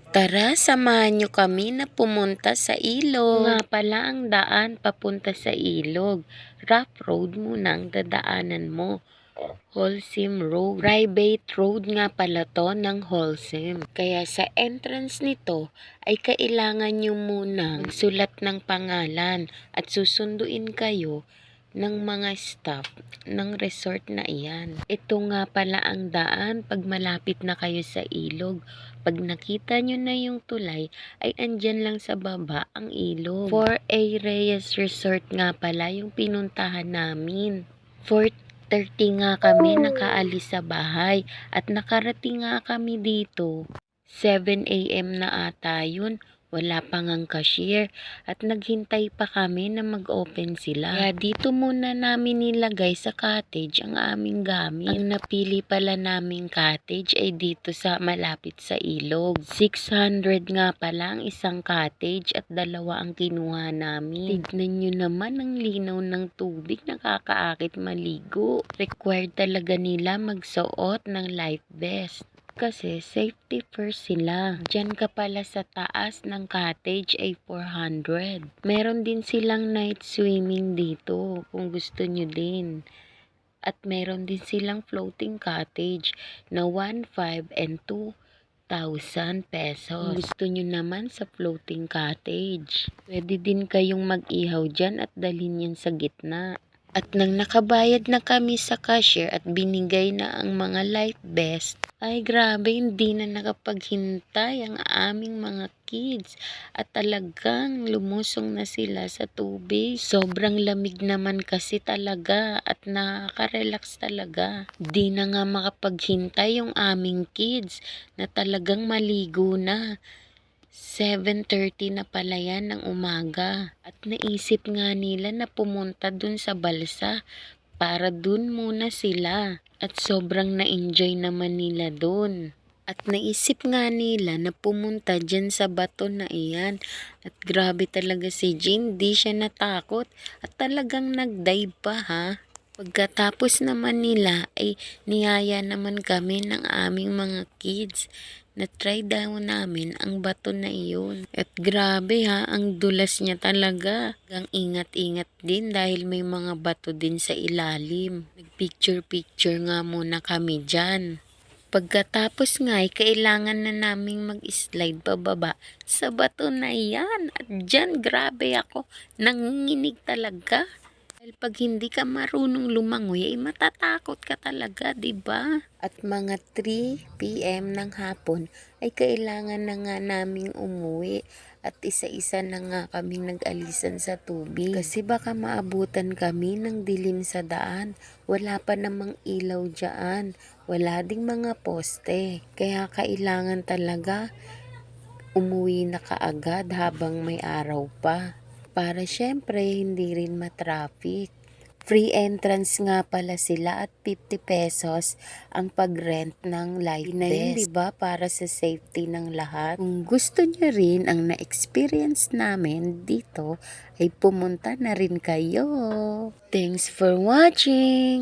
Tara, samahan nyo kami na pumunta sa ilog. Nga pala ang daan papunta sa ilog. Rough road muna ang dadaanan mo. Holcim Road. Private road nga pala to ng Holcim. Kaya sa entrance nito ay kailangan nyo munang sulat ng pangalan at susunduin kayo ng mga staff ng resort na iyan. Ito nga pala ang daan pag malapit na kayo sa ilog. Pag nakita nyo na yung tulay, ay andyan lang sa baba ang ilog. For A Reyes Resort nga pala yung pinuntahan namin. 4:30 nga kami nakaalis sa bahay at nakarating nga kami dito. 7 AM na ata yun. Wala pa ngang cashier at naghintay pa kami na mag-open sila. Kaya dito muna namin nilagay sa cottage ang aming gamit. Ang napili pala naming cottage ay dito sa malapit sa ilog. 600 nga pala ang isang cottage at 2 ang kinuha namin. Tignan nyo naman ang linaw ng tubig, nakakaakit maligo. Required talaga nila magsuot ng life vest. Kasi safety first sila. Diyan ka pala sa taas ng cottage ay 400. Meron din silang night swimming dito kung gusto nyo din. At meron din silang floating cottage na 1,500 and 2,000 pesos. Kung gusto nyo naman sa floating cottage, pwede din kayong mag-ihaw dyan at dalhin yan sa gitna. At nang nakabayad na kami sa cashier at binigay na ang mga life vest, ay grabe, hindi na nakapaghintay ang aming mga kids at talagang lumusong na sila sa tubig. Sobrang lamig naman kasi talaga at nakaka-relax talaga. Di na nga makapaghintay yung aming kids na talagang maligo na. 7:30 na pala yan ng umaga at naisip nga nila na pumunta dun sa balsa para dun muna sila at sobrang na-enjoy naman nila dun. At naisip nga nila na pumunta dyan sa bato na iyan at grabe talaga si Jane, di siya natakot at talagang nag-dive pa ha. Pagkatapos naman nila ay niyaya naman kami ng aming mga kids na try daw namin ang bato na iyon. At grabe ha, ang dulas niya talaga. Ang ingat-ingat din dahil may mga bato din sa ilalim. Nagpicture-picture nga muna kami dyan. Pagkatapos nga ay kailangan na naming mag-slide pababa sa bato na yan. At dyan grabe ako, nanginginig talaga. Dahil pag hindi ka marunong lumangoy, ay matatakot ka talaga, diba? At mga 3 PM ng hapon ay kailangan na nga naming umuwi at isa-isa na nga kaming nag-alisan sa tubig. Kasi baka maabutan kami ng dilim sa daan. Wala pa namang ilaw dyan. Wala ding mga poste. Kaya kailangan talaga umuwi na kaagad habang may araw pa. Para syempre hindi rin matraffic. Free entrance nga pala sila at 50 pesos ang pag-rent ng life vest. Diba? Para sa safety ng lahat. Kung gusto nyo rin ang na-experience namin dito, ay pumunta na rin kayo. Thanks for watching!